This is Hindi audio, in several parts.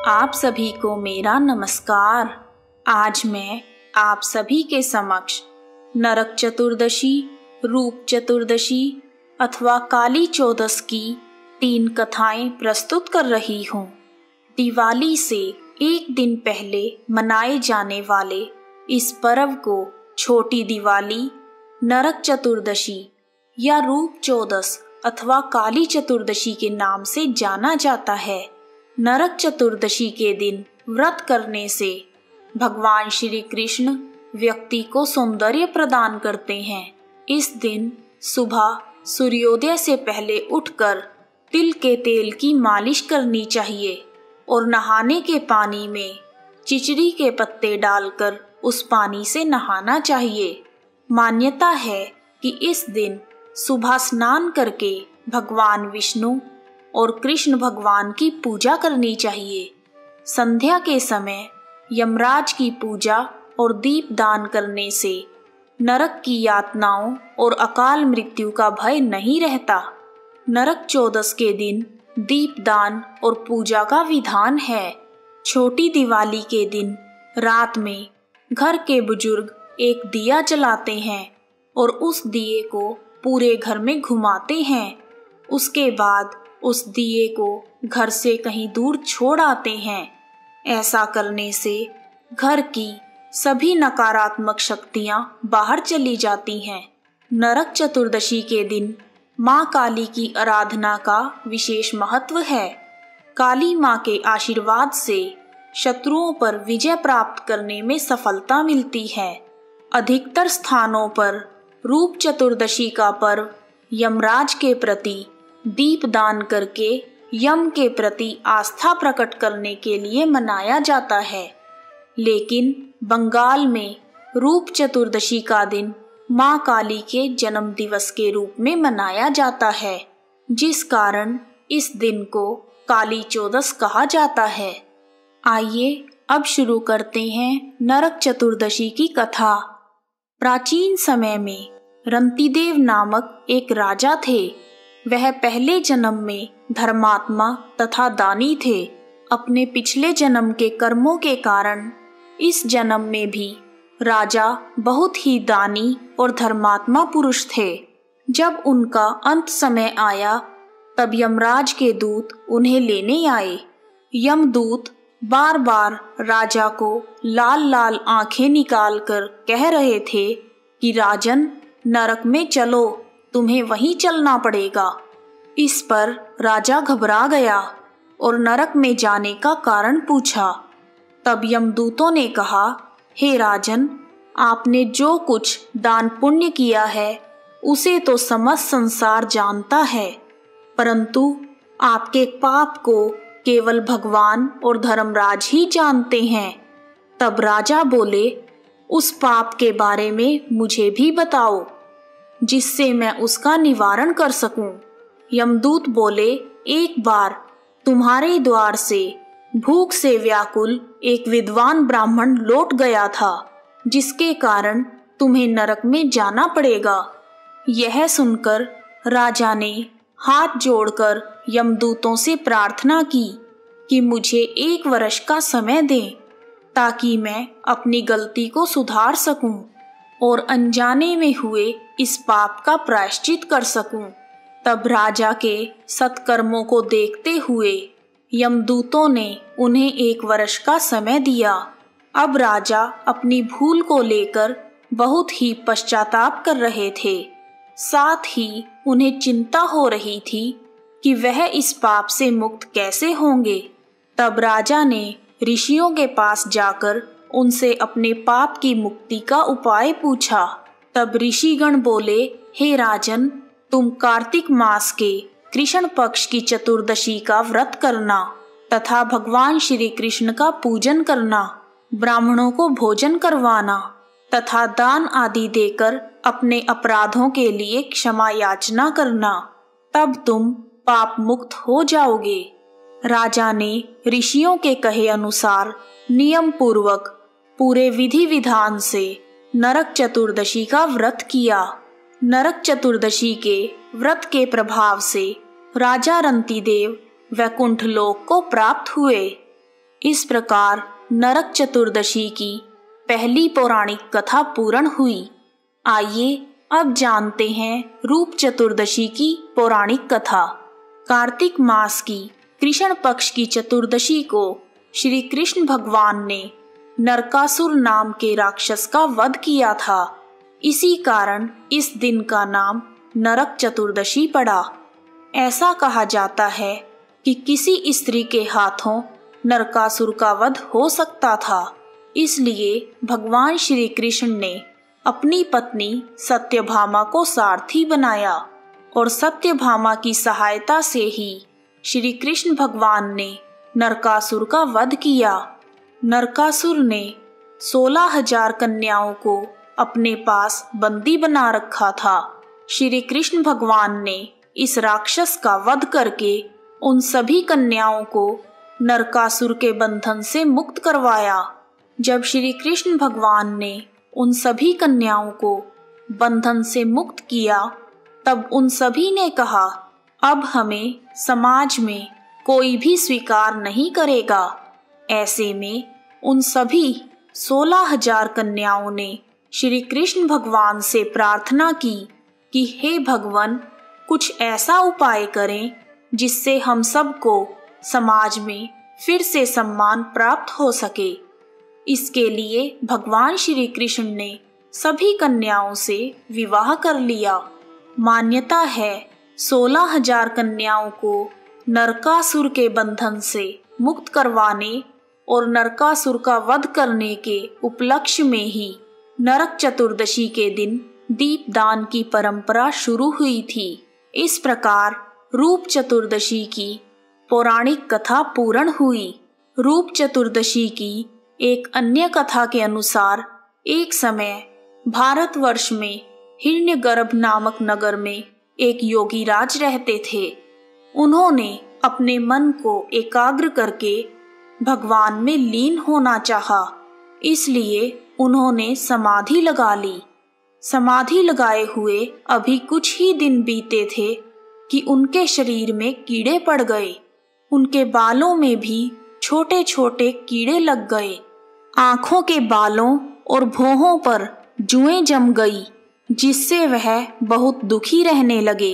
आप सभी को मेरा नमस्कार। आज मैं आप सभी के समक्ष नरक चतुर्दशी, रूप चतुर्दशी अथवा काली चौदस की 3 कथाएं प्रस्तुत कर रही हूँ। दिवाली से एक दिन पहले मनाए जाने वाले इस पर्व को छोटी दिवाली, नरक चतुर्दशी या रूप चौदस अथवा काली चतुर्दशी के नाम से जाना जाता है। नरक चतुर्दशी के दिन व्रत करने से भगवान श्री कृष्ण व्यक्ति को सौंदर्य प्रदान करते हैं। इस दिन सुबह सूर्योदय से पहले उठकर तिल के तेल की मालिश करनी चाहिए और नहाने के पानी में चिचड़ी के पत्ते डालकर उस पानी से नहाना चाहिए। मान्यता है कि इस दिन सुबह स्नान करके भगवान विष्णु और कृष्ण भगवान की पूजा करनी चाहिए। संध्या के समय यमराज की पूजा और दीप दान करने से नरक की यातनाओं और अकाल मृत्यु का भय नहीं रहता। नरक चौदस के दिन दीप दान और पूजा का विधान है। छोटी दिवाली के दिन रात में घर के बुजुर्ग एक दिया जलाते हैं और उस दिए को पूरे घर में घुमाते हैं। उसके बाद उस दिए को घर से कहीं दूर छोड़ आते हैं। ऐसा करने से घर की सभी नकारात्मक शक्तियां बाहर चली जाती हैं। नरक चतुर्दशी के दिन माँ काली की आराधना का विशेष महत्व है। काली माँ के आशीर्वाद से शत्रुओं पर विजय प्राप्त करने में सफलता मिलती है। अधिकतर स्थानों पर रूप चतुर्दशी का पर्व यमराज के प्रति दीप दान करके यम के प्रति आस्था प्रकट करने के लिए मनाया जाता है। लेकिन बंगाल में रूप चतुर्दशी का दिन माँ काली के जन्म दिवस के रूप में मनाया जाता है, जिस कारण इस दिन को काली चौदस कहा जाता है। आइए अब शुरू करते हैं नरक चतुर्दशी की कथा। प्राचीन समय में रंतिदेव नामक एक राजा थे। वह पहले जन्म में धर्मात्मा तथा दानी थे। अपने पिछले जन्म के कर्मों के कारण इस जन्म में भी राजा बहुत ही दानी और धर्मात्मा पुरुष थे। जब उनका अंत समय आया तब यमराज के दूत उन्हें लेने आए। यमदूत बार बार राजा को लाल लाल आंखें निकालकर कह रहे थे कि राजन, नरक में चलो, तुम्हें वहीं चलना पड़ेगा। इस पर राजा घबरा गया और नरक में जाने का कारण पूछा। तब यमदूतों ने कहा, हे राजन, आपने जो कुछ दान पुण्य किया है उसे तो समस्त संसार जानता है, परंतु आपके पाप को केवल भगवान और धर्मराज ही जानते हैं। तब राजा बोले, उस पाप के बारे में मुझे भी बताओ जिससे मैं उसका निवारण कर सकूं। यमदूत बोले, एक बार तुम्हारे द्वार से भूख से व्याकुल एक विद्वान ब्राह्मण लौट गया था, जिसके कारण तुम्हें नरक में जाना पड़ेगा। यह सुनकर राजा ने हाथ जोड़कर यमदूतों से प्रार्थना की कि मुझे 1 वर्ष का समय दें ताकि मैं अपनी गलती को सुधार सकूं और अनजाने में हुए इस पाप का प्रायश्चित कर सकूं। तब राजा के सत्कर्मों को देखते हुए यमदूतों ने उन्हें 1 वर्ष का समय दिया। अब राजा अपनी भूल को लेकर बहुत ही पश्चाताप कर रहे थे। साथ ही उन्हें चिंता हो रही थी कि वह इस पाप से मुक्त कैसे होंगे। तब राजा ने ऋषियों के पास जाकर उनसे अपने पाप की मुक्ति का उपाय पूछा। तब ऋषिगण बोले, हे राजन, तुम कार्तिक मास के कृष्ण पक्ष की चतुर्दशी का व्रत करना तथा भगवान श्री कृष्ण का पूजन करना, ब्राह्मणों को भोजन करवाना तथा दान आदि देकर अपने अपराधों के लिए क्षमा याचना करना, तब तुम पाप मुक्त हो जाओगे। राजा ने ऋषियों के कहे अनुसार नियम पूर्वक पूरे विधि विधान से नरक चतुर्दशी का व्रत किया। नरक चतुर्दशी के व्रत के प्रभाव से राजा रंतिदेव वैकुंठ लोक को प्राप्त हुए। इस प्रकार नरक चतुर्दशी की पहली पौराणिक कथा पूर्ण हुई। आइए अब जानते हैं रूप चतुर्दशी की पौराणिक कथा। कार्तिक मास की कृष्ण पक्ष की चतुर्दशी को श्री कृष्ण भगवान ने नरकासुर नाम के राक्षस का वध किया था। इसी कारण इस दिन का नाम नरक चतुर्दशी पड़ा। ऐसा कहा जाता है कि किसी स्त्री के हाथों नरकासुर का वध हो सकता था, इसलिए भगवान श्री कृष्ण ने अपनी पत्नी सत्यभामा को सारथी बनाया और सत्यभामा की सहायता से ही श्री कृष्ण भगवान ने नरकासुर का वध किया। नरकासुर ने 16,000 कन्याओं को अपने पास बंदी बना रखा था। श्री कृष्ण भगवान ने इस राक्षस का वध करके उन सभी कन्याओं को नरकासुर के बंधन से मुक्त करवाया। जब श्री कृष्ण भगवान ने उन सभी कन्याओं को बंधन से मुक्त किया, तब उन सभी ने कहा, अब हमें समाज में कोई भी स्वीकार नहीं करेगा। ऐसे में उन सभी 16,000 कन्याओं ने श्री कृष्ण भगवान से प्रार्थना की कि हे भगवान, कुछ ऐसा उपाय करें जिससे हम सबको समाज में फिर से सम्मान प्राप्त हो सके। इसके लिए भगवान श्री कृष्ण ने सभी कन्याओं से विवाह कर लिया। मान्यता है 16,000 कन्याओं को नरकासुर के बंधन से मुक्त करवाने और नरकासुर का वध करने के उपलक्ष्य में ही नरक चतुर्दशी के दिन दीपदान की परंपरा शुरू हुई थी। इस प्रकार रूप चतुर्दशी की पौराणिक कथा पूर्ण हुई। रूप चतुर्दशी की एक अन्य कथा के अनुसार एक समय भारतवर्ष में हिरण्यगर्भ नामक नगर में एक योगी राज रहते थे। उन्होंने अपने मन को एकाग्र करके भगवान में लीन होना चाहा, इसलिए उन्होंने समाधि लगा ली। समाधि लगाए हुए अभी कुछ ही दिन बीते थे कि उनके शरीर में कीड़े पड़ गए। उनके बालों में भी छोटे छोटे कीड़े लग गए। आंखों के बालों और भौहों पर जुएं जम गई, जिससे वह बहुत दुखी रहने लगे।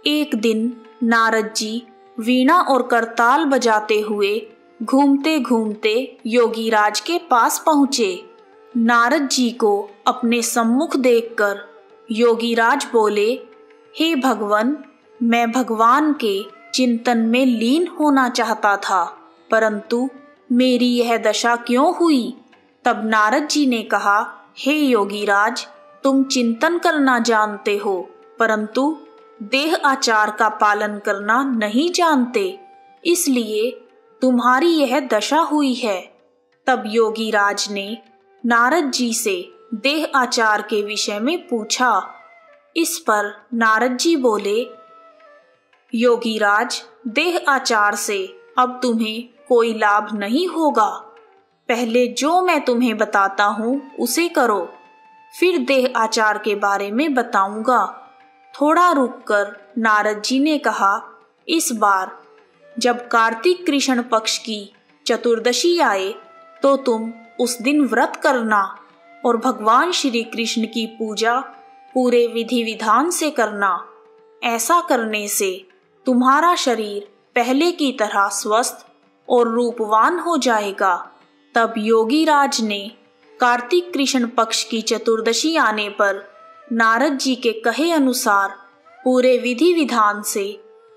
एक दिन नारद जी वीणा और करताल बजाते हुए घूमते घूमते योगीराज के पास पहुँचे। नारद जी को अपने सम्मुख देखकर योगीराज बोले, हे भगवान, मैं भगवान के चिंतन में लीन होना चाहता था, परंतु मेरी यह दशा क्यों हुई? तब नारद जी ने कहा, हे योगीराज, तुम चिंतन करना जानते हो, परंतु देह आचार का पालन करना नहीं जानते, इसलिए तुम्हारी यह दशा हुई है। तब योगीराज ने नारद जी से देह आचार के विषय में पूछा। इस पर नारद जी बोले, योगीराज, देह आचार से अब तुम्हें कोई लाभ नहीं होगा। पहले जो मैं तुम्हें बताता हूँ उसे करो, फिर देह आचार के बारे में बताऊंगा। थोड़ा रुककर नारद जी ने कहा, इस बार जब कार्तिक कृष्ण पक्ष की चतुर्दशी आए तो तुम उस दिन व्रत करना और भगवान श्री कृष्ण की पूजा पूरे विधि विधान से करना। ऐसा करने से तुम्हारा शरीर पहले की तरह स्वस्थ और रूपवान हो जाएगा। तब योगीराज ने कार्तिक कृष्ण पक्ष की चतुर्दशी आने पर नारद जी के कहे अनुसार पूरे विधि विधान से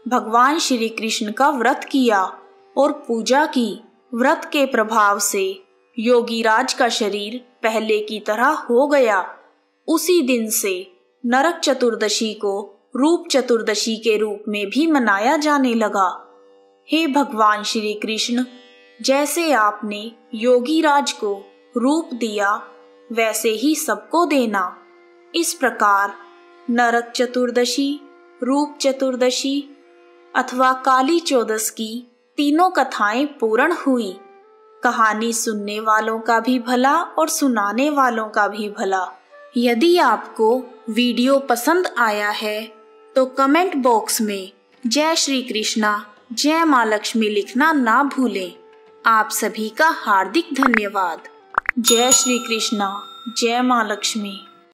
भगवान श्री कृष्ण का व्रत किया और पूजा की। व्रत के प्रभाव से योगीराज का शरीर पहले की तरह हो गया। उसी दिन से नरक चतुर्दशी को रूप चतुर्दशी के रूप में भी मनाया जाने लगा। हे भगवान श्री कृष्ण, जैसे आपने योगीराज को रूप दिया वैसे ही सबको देना। इस प्रकार नरक चतुर्दशी, रूप चतुर्दशी अथवा काली चौदस की तीनों कथाएं पूर्ण हुई। कहानी सुनने वालों का भी भला और सुनाने वालों का भी भला। यदि आपको वीडियो पसंद आया है तो कमेंट बॉक्स में जय श्री कृष्णा, जय माँ लक्ष्मी लिखना ना भूलें। आप सभी का हार्दिक धन्यवाद। जय श्री कृष्णा, जय माँ लक्ष्मी।